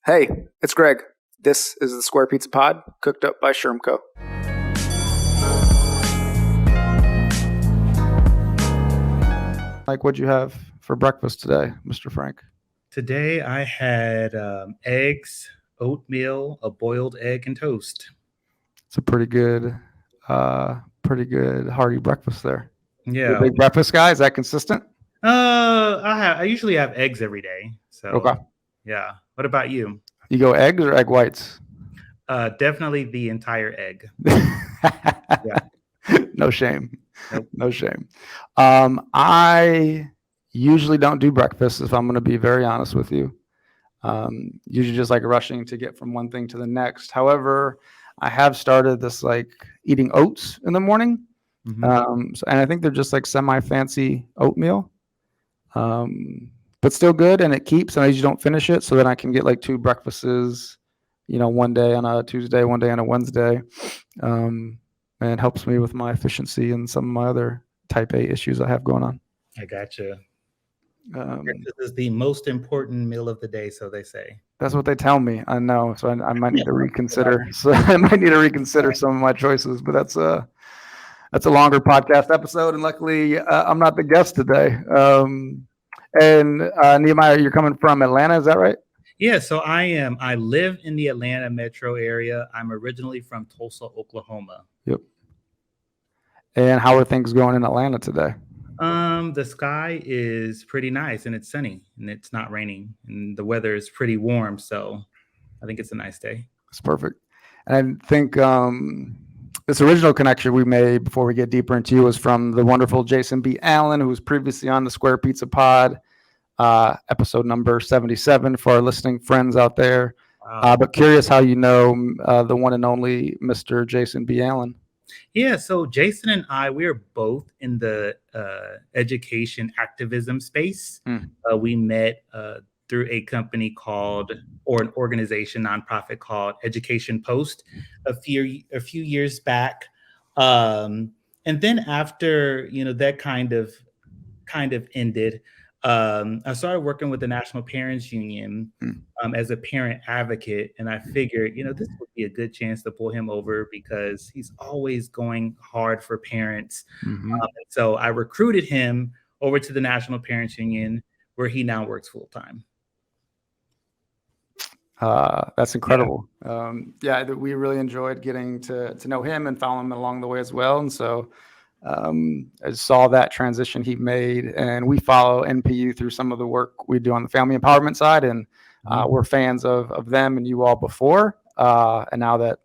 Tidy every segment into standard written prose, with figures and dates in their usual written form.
Hey, it's Greg. This is the Square Pizza Pod, cooked up by Shermco. Like, what'd you have for breakfast today, Mr. Frank? Today I had eggs, oatmeal, a boiled egg, and toast. It's a pretty good hearty breakfast there. Yeah. You a big breakfast guy? Is that consistent? I usually have eggs every day. So Okay. Yeah. What about you? You go eggs or egg whites? Definitely the entire egg. Yeah. No shame. Nope. No shame. I usually don't do breakfast, if I'm going to be very honest with you. Usually just like rushing to get from one thing to the next. However, I have started this like eating oats in the morning. Mhm. And I think they're just like semi-fancy oatmeal, but still good, and it keeps, and I usually don't finish it, so then I can get like two breakfasts, one day on a Tuesday, one day on a Wednesday, and it helps me with my efficiency and some of my other type A issues I have going on. I gotcha. Breakfast is the most important meal of the day, so they say. That's what they tell me. I know, so I might need to reconsider. So I might need to reconsider some of my choices, but that's a longer podcast episode, and luckily I'm not the guest today. And Nehemiah, you're coming from Atlanta, is that right? Yeah, so I am. I live in the Atlanta metro area. I'm originally from Tulsa, Oklahoma. Yep. And how are things going in Atlanta today? The sky is pretty nice, and it's sunny, and it's not raining, and the weather is pretty warm, so I think it's a nice day. It's perfect. And I think this original connection we made before we get deeper into you was from the wonderful Jason B. Allen, who was previously on the Square Pizza Pod, episode number 77 for our listening friends out there. Wow. But curious how you know the one and only Mr. Jason B. Allen. Yeah, so Jason and I, we are both in the education activism space. We met through a company or an organization, nonprofit called Education Post a few years back. And then after, that kind of ended, I started working with the National Parents Union as a parent advocate, and I figured, this would be a good chance to pull him over because he's always going hard for parents. So I recruited him over to the National Parents Union, where he now works full time. That's incredible. Yeah, we really enjoyed getting to know him and follow him along the way as well. And so I saw that transition he made, and we follow NPU through some of the work we do on the family empowerment side, and we're fans of them and you all before, and now that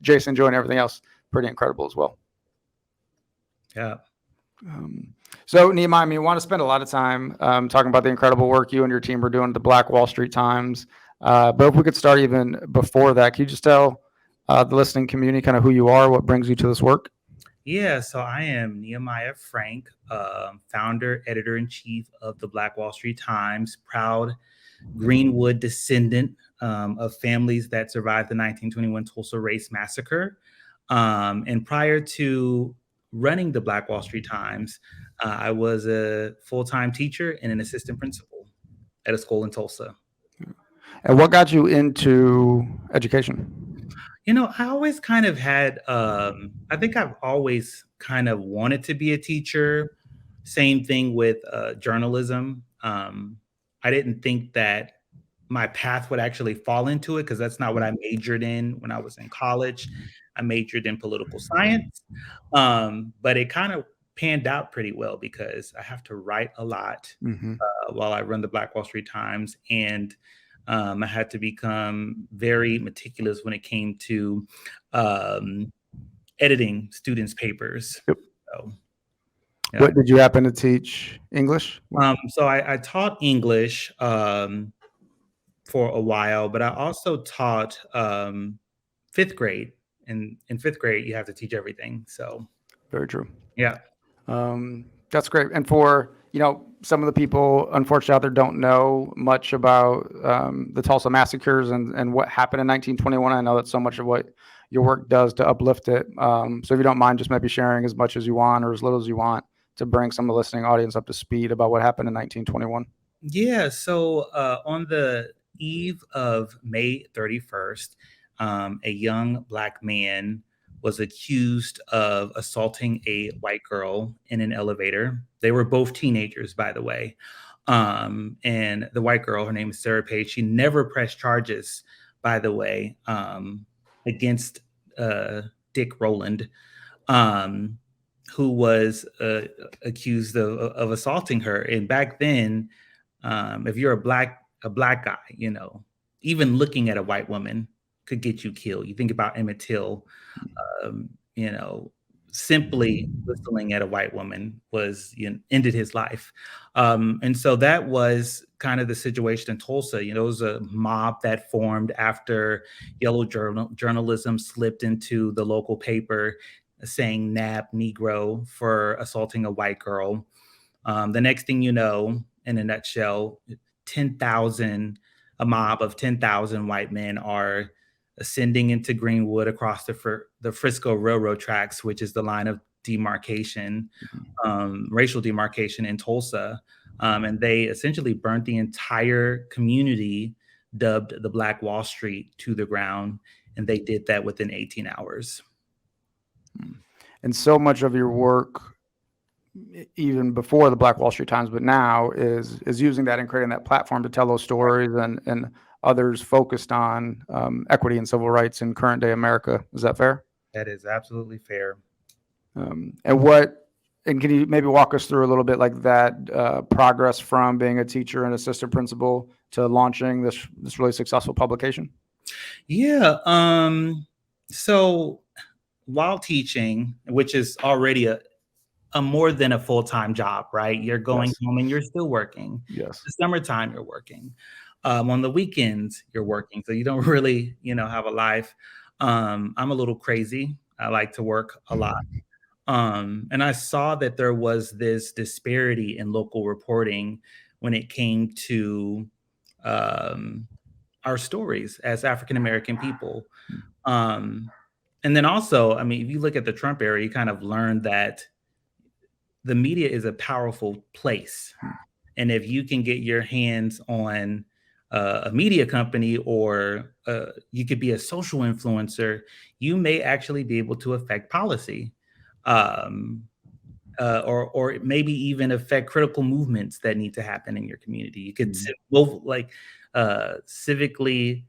Jason joining everything else, pretty incredible as well. Yeah. So Nehemiah, we want to spend a lot of time talking about the incredible work you and your team are doing at the Black Wall Street Times, but if we could start even before that, can you just tell the listening community kind of who you are, what brings you to this work? Yeah, so I am Nehemiah Frank, founder, editor-in-chief of the Black Wall Street Times, proud Greenwood descendant of families that survived the 1921 Tulsa Race Massacre. And prior to running the Black Wall Street Times, I was a full-time teacher and an assistant principal at a school in Tulsa. And what got you into education? I always kind of had, I think I've always kind of wanted to be a teacher. Same thing with journalism. I didn't think that my path would actually fall into it because that's not what I majored in when I was in college. I majored in political science, but it kind of panned out pretty well because I have to write a lot while I run the Black Wall Street Times, and I had to become very meticulous when it came to editing students' papers. Yep. So, yeah. What did you happen to teach? English? So I taught English for a while, but I also taught fifth grade. And in fifth grade, you have to teach everything. So very true. Yeah. That's great. And for some of the people, unfortunately, out there don't know much about the Tulsa massacres and what happened in 1921. I know that's so much of what your work does to uplift it. So if you don't mind, just maybe sharing as much as you want or as little as you want to bring some of the listening audience up to speed about what happened in 1921. Yeah. So on the eve of May 31st, a young Black man was accused of assaulting a white girl in an elevator. They were both teenagers, by the way. And the white girl, her name is Sarah Page. She never pressed charges, by the way, against Dick Rowland, um, who was accused of assaulting her. And back then, if you're a black guy, even looking at a white woman could get you killed. You think about Emmett Till, um, you know, simply whistling at a white woman ended his life. And so that was kind of the situation in Tulsa. It was a mob that formed after journalism slipped into the local paper saying "nab Negro" for assaulting a white girl. The next thing you know, in a nutshell, a mob of 10,000 white men are ascending into Greenwood across the Frisco Railroad tracks, which is the line of demarcation, racial demarcation in Tulsa. And they essentially burnt the entire community, dubbed the Black Wall Street, to the ground. And they did that within 18 hours. And so much of your work, even before the Black Wall Street times, but now is using that and creating that platform to tell those stories, and others focused on equity and civil rights in current day America. Is that fair? That is absolutely fair. And can you maybe walk us through a little bit like that progress from being a teacher and assistant principal to launching this really successful publication? Yeah. So while teaching, which is already a more than a full-time job, right? You're going home and you're still working. Yes. The summertime, you're working. On the weekends, you're working. So you don't really, have a life. I'm a little crazy. I like to work a lot. And I saw that there was this disparity in local reporting when it came to our stories as African-American people. And then also, if you look at the Trump era, you kind of learn that the media is a powerful place. And if you can get your hands on a media company, or you could be a social influencer, you may actually be able to affect policy, or maybe even affect critical movements that need to happen in your community. You could civically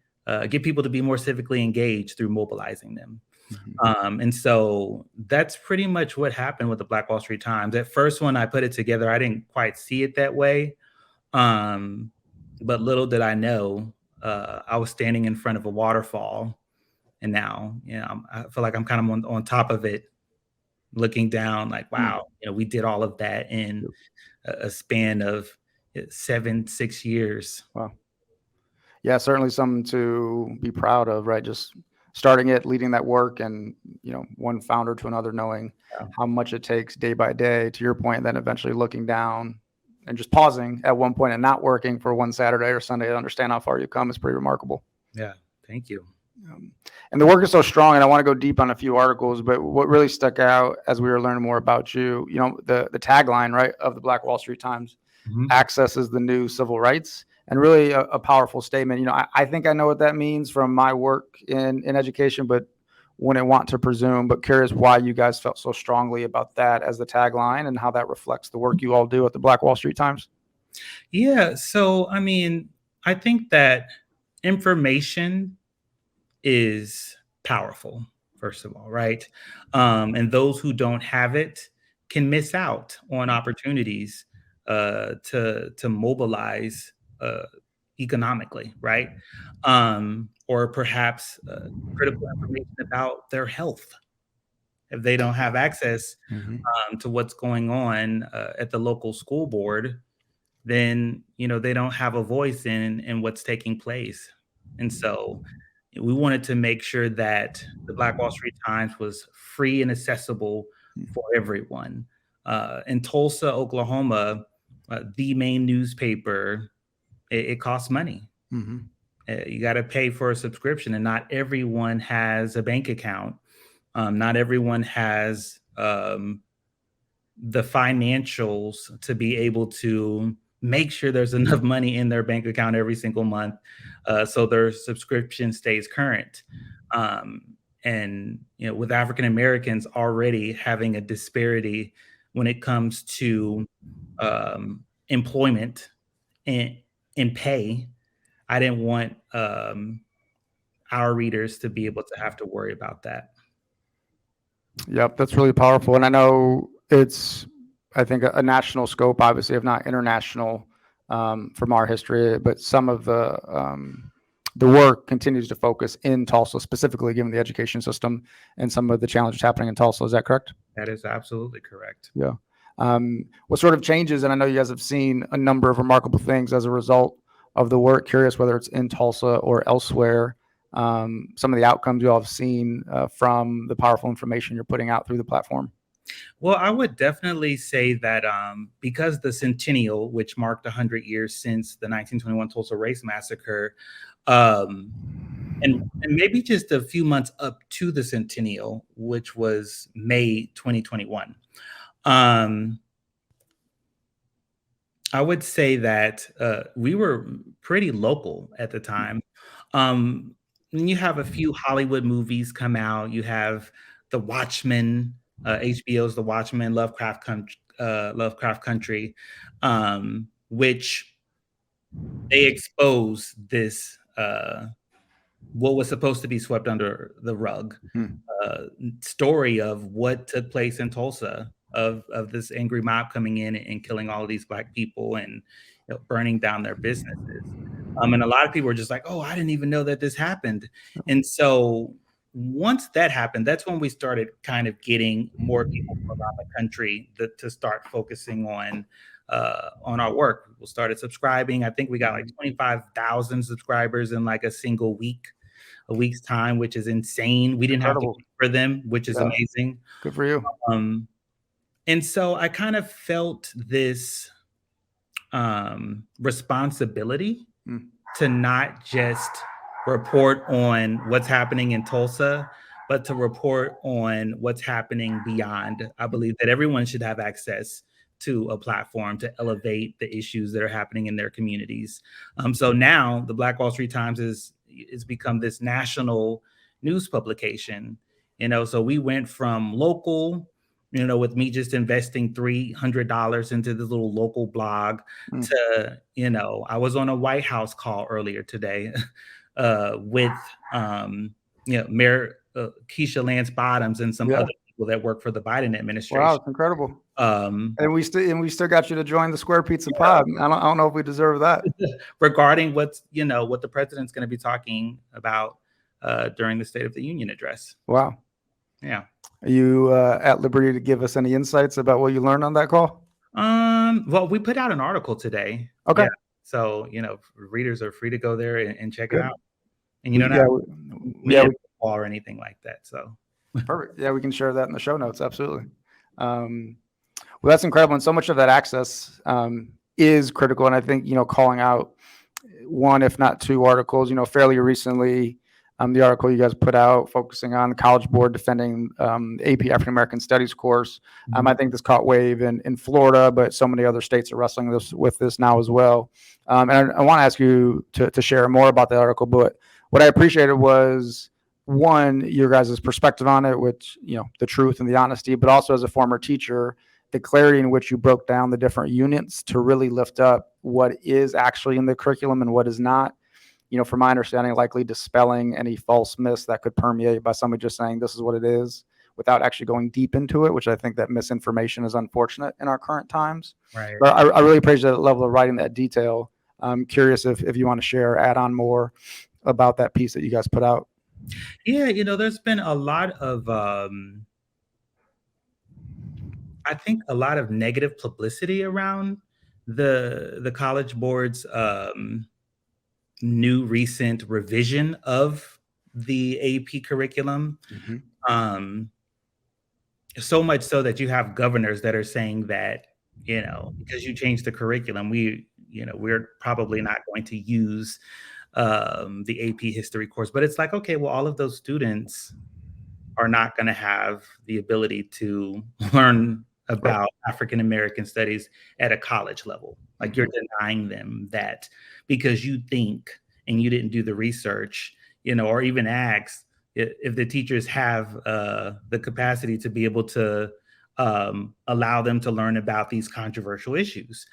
get people to be more civically engaged through mobilizing them. And so that's pretty much what happened with the Black Wall Street Times. At first, when I put it together, I didn't quite see it that way. But little did I know, I was standing in front of a waterfall, and now, I feel like I'm kind of on top of it, looking down like, wow, we did all of that in a span of 6 years. Wow. Yeah, certainly something to be proud of, right? Just starting it, leading that work, and one founder to another, knowing how much it takes day by day, to your point, and then eventually looking down and just pausing at one point and not working for one Saturday or Sunday to understand how far you've come is pretty remarkable. Yeah, thank you. And the work is so strong, and I want to go deep on a few articles, but what really stuck out as we were learning more about you, the tagline, right, of the Black Wall Street Times, access is the new civil rights, and really a powerful statement. I think I know what that means from my work in education, but wouldn't want to presume, but curious why you guys felt so strongly about that as the tagline and how that reflects the work you all do at the Black Wall Street Times. Yeah. So, I think that information is powerful, first of all, right? And those who don't have it can miss out on opportunities to mobilize economically, right? Or perhaps critical information about their health. If they don't have access to what's going on at the local school board, then they don't have a voice in what's taking place. And so we wanted to make sure that the Black Wall Street Times was free and accessible for everyone. In Tulsa, Oklahoma, the main newspaper, it costs money. You got to pay for a subscription, and not everyone has a bank account. Not everyone has the financials to be able to make sure there's enough money in their bank account every single month, so their subscription stays current. And with African Americans already having a disparity when it comes to employment and pay, I didn't want our readers to be able to have to worry about that. Yep, that's really powerful. And I know it's, I think, a national scope, obviously, if not international, from our history, but some of the work continues to focus in Tulsa, specifically given the education system and some of the challenges happening in Tulsa. Is that correct? That is absolutely correct. Yeah. What sort of changes, and I know you guys have seen a number of remarkable things as a result of the work, curious whether it's in Tulsa or elsewhere, some of the outcomes you all have seen from the powerful information you're putting out through the platform. Well, I would definitely say that because the centennial, which marked 100 years since the 1921 Tulsa Race Massacre, and maybe just a few months up to the centennial, which was May 2021, I would say that we were pretty local at the time. You have a few Hollywood movies come out. You have The Watchmen, HBO's The Watchmen, Lovecraft Country, which they expose this what was supposed to be swept under the rug story of what took place in Tulsa, of this angry mob coming in and killing all of these Black people and burning down their businesses. And a lot of people were just like, oh, I didn't even know that this happened. And so once that happened, that's when we started kind of getting more people from around the country to start focusing on our work. People started subscribing. I think we got like 25,000 subscribers in like a week's time, which is insane. We didn't have to wait for them, which is amazing. Good for you. And so I kind of felt this responsibility to not just report on what's happening in Tulsa, but to report on what's happening beyond. I believe that everyone should have access to a platform to elevate the issues that are happening in their communities. So now the Black Wall Street Times is become this national news publication. So we went from local, with me just investing $300 into this little local blog to, I was on a White House call earlier today with, Mayor Keisha Lance Bottoms and some other people that work for the Biden administration. Wow, it's incredible. And we still got you to join the Square Pizza Pod. I don't know if we deserve that. Regarding what the president's going to be talking about during the State of the Union address. Wow. Yeah. Are you at liberty to give us any insights about what you learned on that call? Well, we put out an article today. Okay. Yeah. So, readers are free to go there and check it out. And or anything like that. So perfect. Yeah, we can share that in the show notes. Absolutely. Well, that's incredible. And so much of that access is critical. And I think, calling out one, if not two articles, fairly recently, the article you guys put out focusing on the College Board defending AP African American Studies course. I think this caught wave in Florida, but so many other states are wrestling with this now as well. And I want to ask you to share more about the article, but what I appreciated was, one, your guys' perspective on it, which, the truth and the honesty, but also as a former teacher, the clarity in which you broke down the different units to really lift up what is actually in the curriculum and what is not. From my understanding, likely dispelling any false myths that could permeate by somebody just saying this is what it is without actually going deep into it, which I think that misinformation is unfortunate in our current times. Right. But I really appreciate the level of writing that detail. I'm curious if you want to share, add on more about that piece that you guys put out. Yeah, there's been a lot of, I think a lot of negative publicity around the College Board's new recent revision of the AP curriculum. So much so that you have governors that are saying that, because you changed the curriculum, we're probably not going to use the AP history course. But it's like, okay, well, all of those students are not going to have the ability to learn about African American studies at a college level. Like you're denying them that because you think and you didn't do the research, or even ask if the teachers have the capacity to be able to allow them to learn about these controversial issues.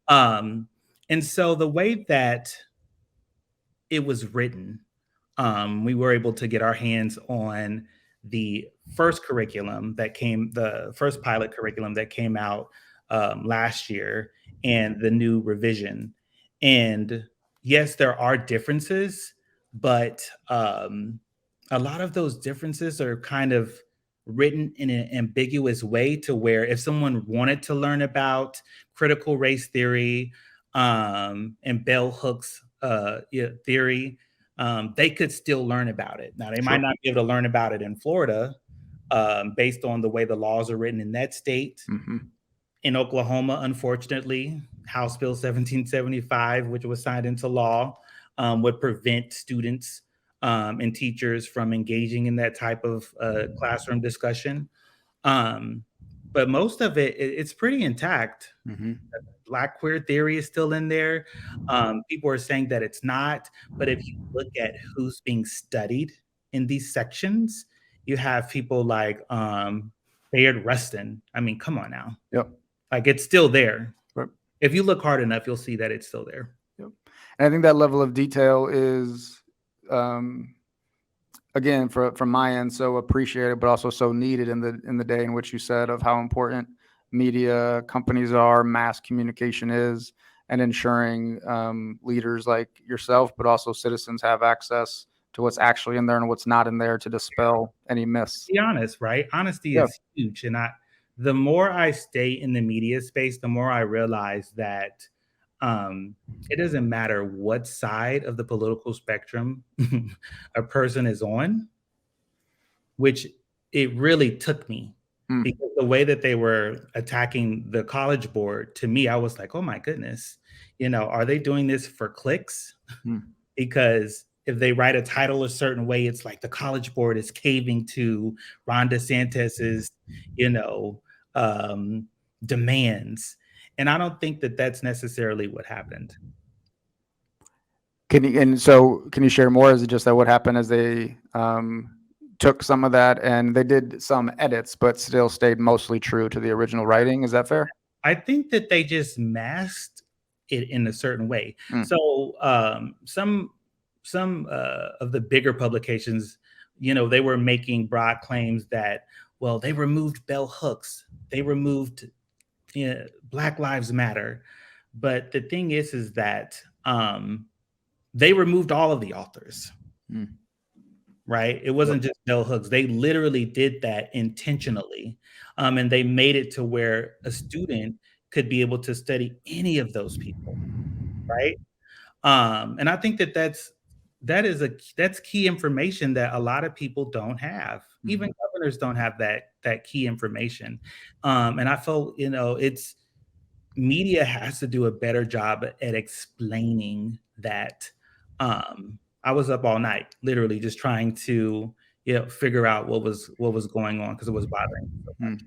And so the way that it was written, we were able to get our hands on the first pilot curriculum that came out last year, and the new revision. And yes, there are differences, but a lot of those differences are kind of written in an ambiguous way to where if someone wanted to learn about critical race theory and bell hooks theory, they could still learn about it. Now, they might not be able to learn about it in Florida based on the way the laws are written in that state. In Oklahoma, unfortunately, House Bill 1775, which was signed into law, would prevent students and teachers from engaging in that type of classroom discussion. But most of it's pretty intact. Black queer theory is still in there. People are saying that it's not, but if you look at who's being studied in these sections, you have people like Bayard Rustin. I mean, come on now. Like it's still there. If you look hard enough, you'll see that it's still there. And I think that level of detail is, again, from my end, so appreciated, but also so needed in the day in which you said of how important media companies are, mass communication is, and ensuring leaders like yourself, but also citizens have access to what's actually in there and what's not in there to dispel any myths. Be honest, right? Honesty is huge. And the more I stay in the media space, the more I realize that it doesn't matter what side of the political spectrum a person is on, which it really took me. Because the way that they were attacking the College Board, to me, I was like, oh my goodness, are they doing this for clicks? Because if they write a title a certain way, it's like the College Board is caving to Ron DeSantis's, demands. And I don't think that that's necessarily what happened. Can you share more? Is it just that what happened is they took some of that and they did some edits, but still stayed mostly true to the original writing? Is that fair? I think that they just masked it in a certain way. So some of the bigger publications, they were making broad claims that, well, they removed bell hooks, they removed Black Lives Matter. But the thing is that they removed all of the authors. Right? It wasn't just bell hooks. They literally did that intentionally. And they made it to where a student could be able to study any of those people. Right? And I think that's key information that a lot of people don't have. Even governors don't have that key information. And I felt, it's media has to do a better job at explaining that. I was up all night, literally just trying to, figure out what was going on because it was bothering me so much.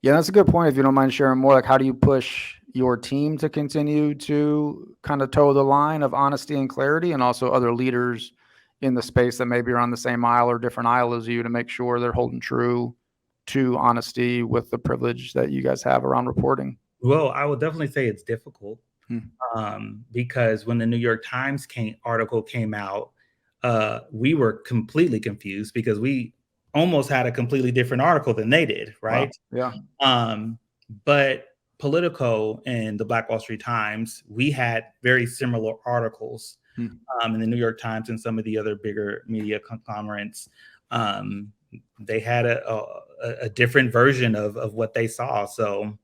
Yeah, that's a good point. If you don't mind sharing more, like how do you push your team to continue to kind of toe the line of honesty and clarity, and also other leaders in the space that maybe are on the same aisle or different aisle as you to make sure they're holding true to honesty with the privilege that you guys have around reporting? Well, I would definitely say it's difficult. Because when the New York Times article came out, we were completely confused because we almost had a completely different article than they did, right? Wow. Yeah. But Politico and the Black Wall Street Times, we had very similar articles in the New York Times and some of the other bigger media conglomerates. They had a different version of what they saw. So,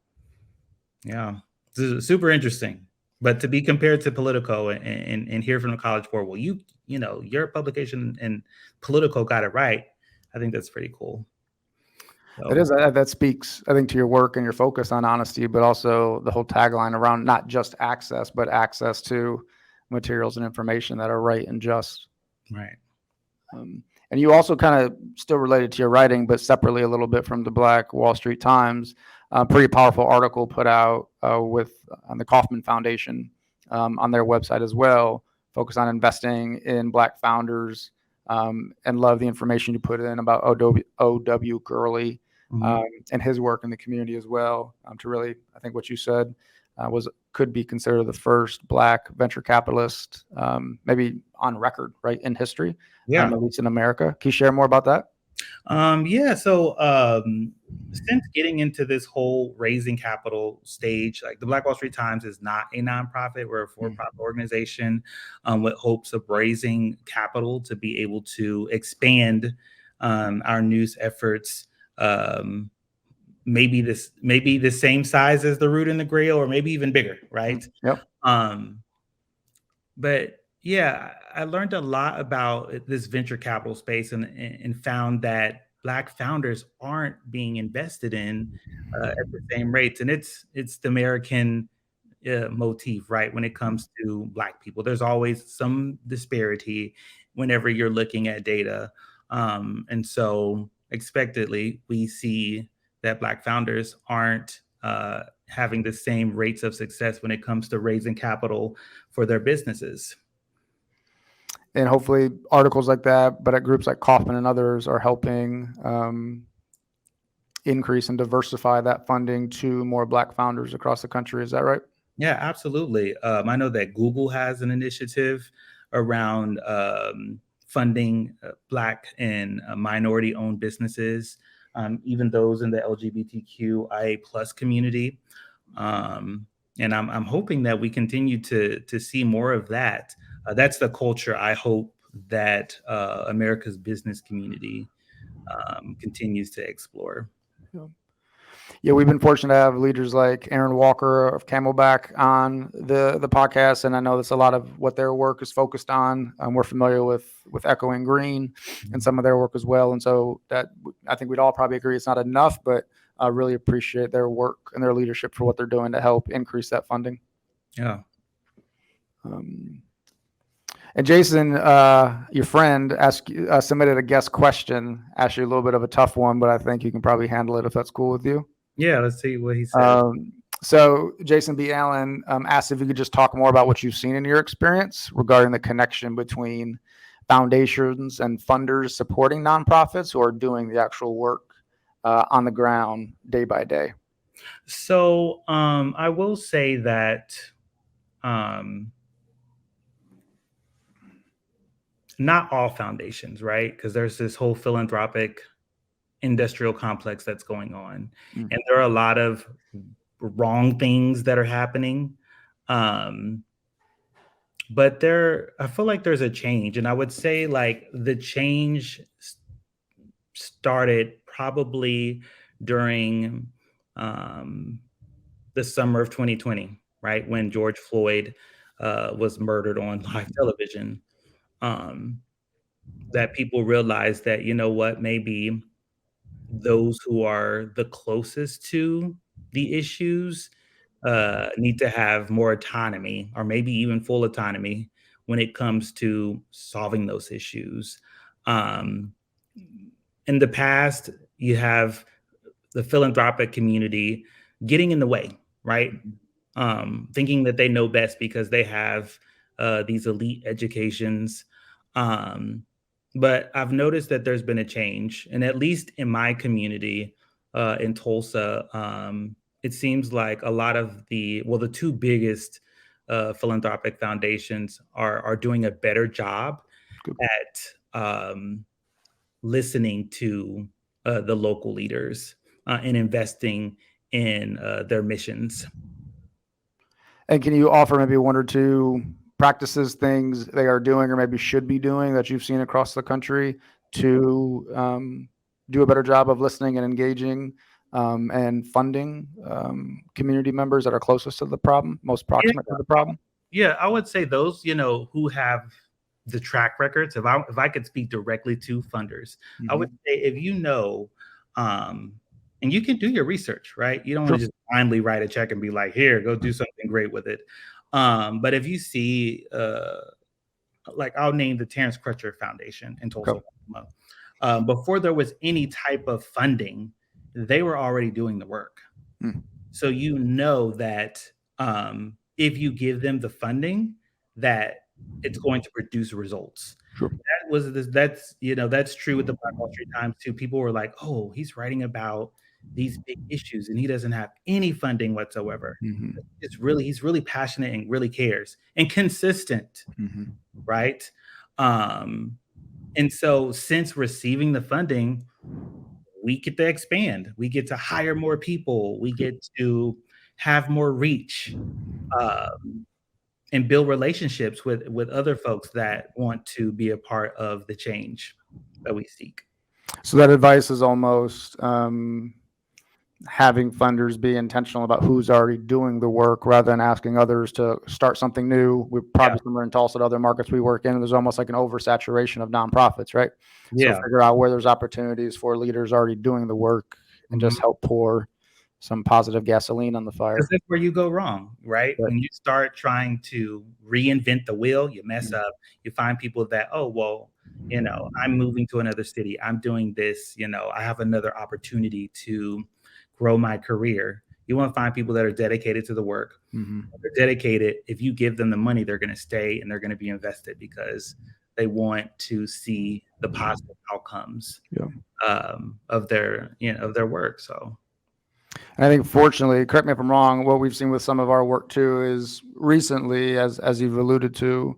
yeah, this is super interesting. But to be compared to Politico and hear from the College Board, well, your publication and Politico got it right. I think that's pretty cool. So. It is. That speaks, I think, to your work and your focus on honesty, but also the whole tagline around not just access, but access to materials and information that are right and just. Right. And you also kind of still related to your writing, but separately a little bit from the Black Wall Street Times. pretty powerful article put out on the Kauffman Foundation on their website as well, focused on investing in Black founders, and love the information you put in about O.W. Gurley and his work in the community as well. To really, I think what you said could be considered the first Black venture capitalist, maybe on record, right, in history, at least in America. Can you share more about that? So since getting into this whole raising capital stage, like the Black Wall Street Times is not a nonprofit. We're a for-profit organization with hopes of raising capital to be able to expand our news efforts. Maybe the same size as the Root and the Grail, or maybe even bigger, right? Yep. But yeah, I learned a lot about this venture capital space and found that Black founders aren't being invested in at the same rates. And it's the American motif, right? When it comes to Black people, there's always some disparity whenever you're looking at data. And so expectedly, we see that Black founders aren't having the same rates of success when it comes to raising capital for their businesses. And hopefully articles like that, but at groups like Kauffman and others, are helping increase and diversify that funding to more Black founders across the country. Is that right? Yeah, absolutely. I know that Google has an initiative around funding Black and minority-owned businesses, even those in the LGBTQIA+ community. And I'm hoping that we continue to see more of that. That's the culture I hope that America's business community continues to explore. Yeah, we've been fortunate to have leaders like Aaron Walker of Camelback on the podcast, and I know that's a lot of what their work is focused on. We're familiar with Echoing Green and some of their work as well, and so that I think we'd all probably agree it's not enough, but I really appreciate their work and their leadership for what they're doing to help increase that funding. Yeah. And Jason, your friend, submitted a guest question. Actually, a little bit of a tough one, but I think you can probably handle it if that's cool with you. Yeah, let's see what he said. So Jason B. Allen asked if you could just talk more about what you've seen in your experience regarding the connection between foundations and funders supporting nonprofits who are doing the actual work on the ground day by day. So I will say that not all foundations, right? Because there's this whole philanthropic industrial complex that's going on. Mm-hmm. And there are a lot of wrong things that are happening. But I feel like there's a change. And I would say like the change started probably during the summer of 2020, right? When George Floyd was murdered on live television. That people realized that, you know what, maybe those who are the closest to the issues need to have more autonomy, or maybe even full autonomy when it comes to solving those issues. In the past, you have the philanthropic community getting in the way, right? Thinking that they know best because they have these elite educations. But I've noticed that there's been a change, and at least in my community in Tulsa, it seems like a lot of the two biggest philanthropic foundations are doing a better job at listening to the local leaders and investing in their missions. And can you offer maybe one or two practices, things they are doing or maybe should be doing that you've seen across the country to do a better job of listening and engaging and funding community members that are closest to the problem, most proximate to the problem? Yeah, I would say those, who have the track records. If I could speak directly to funders, I would say if and you can do your research, right? You don't want to just blindly write a check and be like, here, go do something great with it. But if you see, like I'll name the Terrence Crutcher Foundation in Tulsa. Before there was any type of funding, they were already doing the work. So you know that if you give them the funding, that it's going to produce results. Sure. That's true with the Black Wall Street Times too. People were like, "Oh, he's writing about these big issues and he doesn't have any funding whatsoever." He's really passionate and really cares and consistent, right? And so since receiving the funding, we get to expand. We get to hire more people. We get to have more reach, and build relationships with other folks that want to be a part of the change that we seek. So that advice is almost having funders be intentional about who's already doing the work rather than asking others to start something new. We're probably similar in Tulsa to other markets we work in. There's almost like an oversaturation of nonprofits, right? Yeah. So figure out where there's opportunities for leaders already doing the work and just help pour some positive gasoline on the fire. Because that's where you go wrong, right? When you start trying to reinvent the wheel, you mess up. You find people that, oh, well, I'm moving to another city. I'm doing this, I have another opportunity to grow my career. You want to find people that are dedicated to the work. They're dedicated. If you give them the money, they're going to stay and they're going to be invested because they want to see the positive outcomes of their work. So. And I think, fortunately, correct me if I'm wrong, what we've seen with some of our work too is recently, as you've alluded to,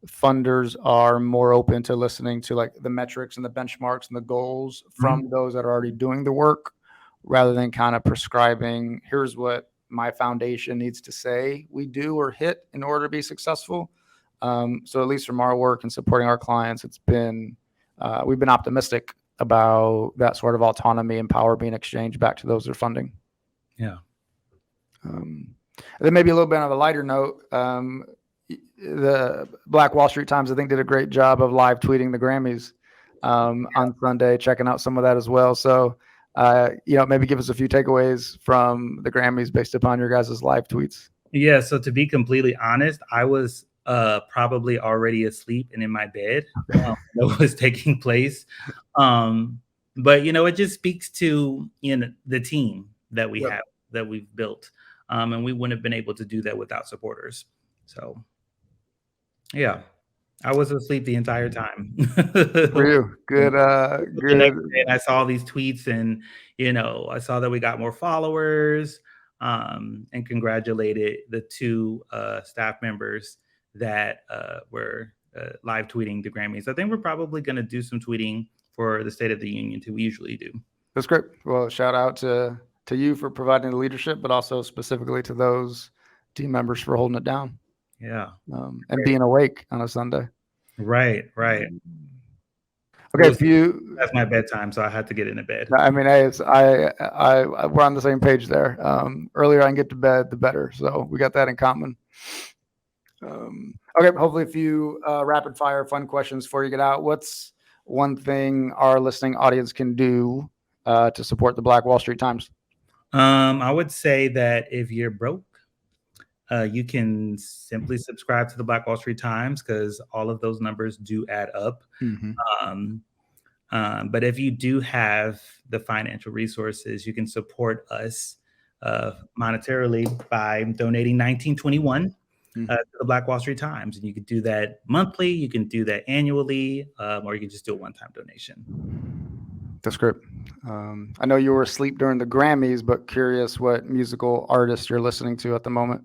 funders are more open to listening to like the metrics and the benchmarks and the goals from those that are already doing the work, rather than kind of prescribing, here's what my foundation needs to say we do or hit in order to be successful. So at least from our work and supporting our clients, it's been we've been optimistic about that sort of autonomy and power being exchanged back to those that are funding. Yeah. And then maybe a little bit on a lighter note, the Black Wall Street Times, I think, did a great job of live tweeting the Grammys on Sunday, checking out some of that as well. So, maybe give us a few takeaways from the Grammys based upon your guys' live tweets. Yeah. So to be completely honest, I was probably already asleep and in my bed that was taking place. But it just speaks to the team that we have, that we've built, and we wouldn't have been able to do that without supporters. So yeah, I was asleep the entire time. For you, good. And I saw these tweets, and I saw that we got more followers, and congratulated the two staff members that were live tweeting the Grammys. I think we're probably going to do some tweeting for the State of the Union too. We usually do. That's great. Well, shout out to you for providing the leadership, but also specifically to those team members for holding it down. Yeah. And being awake on a Sunday. Right. Okay. That's my bedtime, so I had to get into bed. I mean, we're on the same page there. Earlier I can get to bed, the better. So we got that in common. Okay. Hopefully a few rapid fire fun questions before you get out. What's one thing our listening audience can do to support the Black Wall Street Times? I would say that if you're broke, you can simply subscribe to the Black Wall Street Times, because all of those numbers do add up. But if you do have the financial resources, you can support us monetarily by donating $19.21 to the Black Wall Street Times. And you can do that monthly, you can do that annually, or you can just do a one-time donation. That's great. I know you were asleep during the Grammys, but curious what musical artist you're listening to at the moment.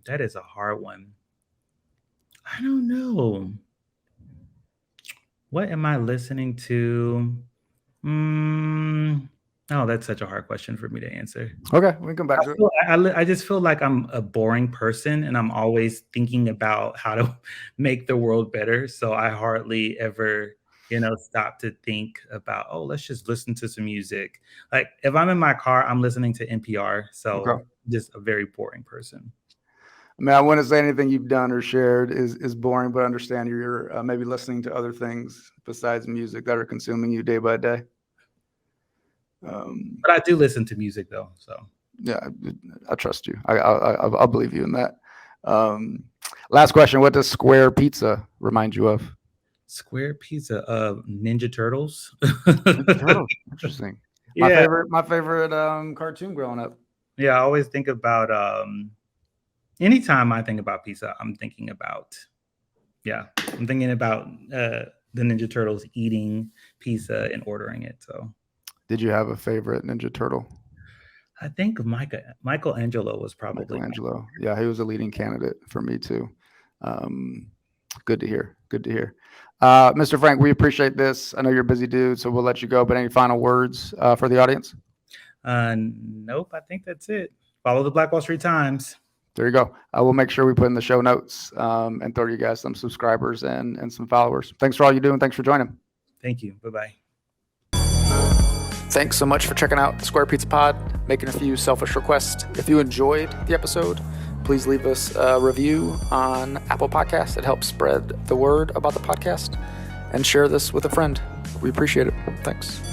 That is a hard one. I don't know. What am I listening to? Oh, that's such a hard question for me to answer. Okay, we can come back to it. I just feel like I'm a boring person, and I'm always thinking about how to make the world better. So I hardly ever stop to think about, let's just listen to some music. Like if I'm in my car, I'm listening to NPR. So just a very boring person. I mean, I wouldn't say anything you've done or shared is boring, but understand you're maybe listening to other things besides music that are consuming you day by day. But I do listen to music though. So yeah, I trust you. I'll believe you in that. Last question. What does square pizza remind you of? Square pizza of Ninja Turtles. Ninja Turtles. Interesting. Yeah. My favorite cartoon growing up. Yeah, I always think about anytime I think about pizza, I'm thinking about the Ninja Turtles eating pizza and ordering it. So Did you have a favorite Ninja Turtle? I think Michelangelo was probably Michelangelo. Yeah, he was a leading candidate for me too. Good to hear. Good to hear. Mr. Frank, we appreciate this. I know you're a busy dude, so we'll let you go. But any final words for the audience? Nope, I think that's it. Follow the Black Wall Street Times. There you go. I will make sure we put in the show notes and throw you guys some subscribers and some followers. Thanks for all you do, and thanks for joining. Thank you. Bye-bye. Thanks so much for checking out the Square Pizza Pod, making a few selfish requests. If you enjoyed the episode, please leave us a review on Apple Podcasts. It helps spread the word about the podcast, and share this with a friend. We appreciate it. Thanks.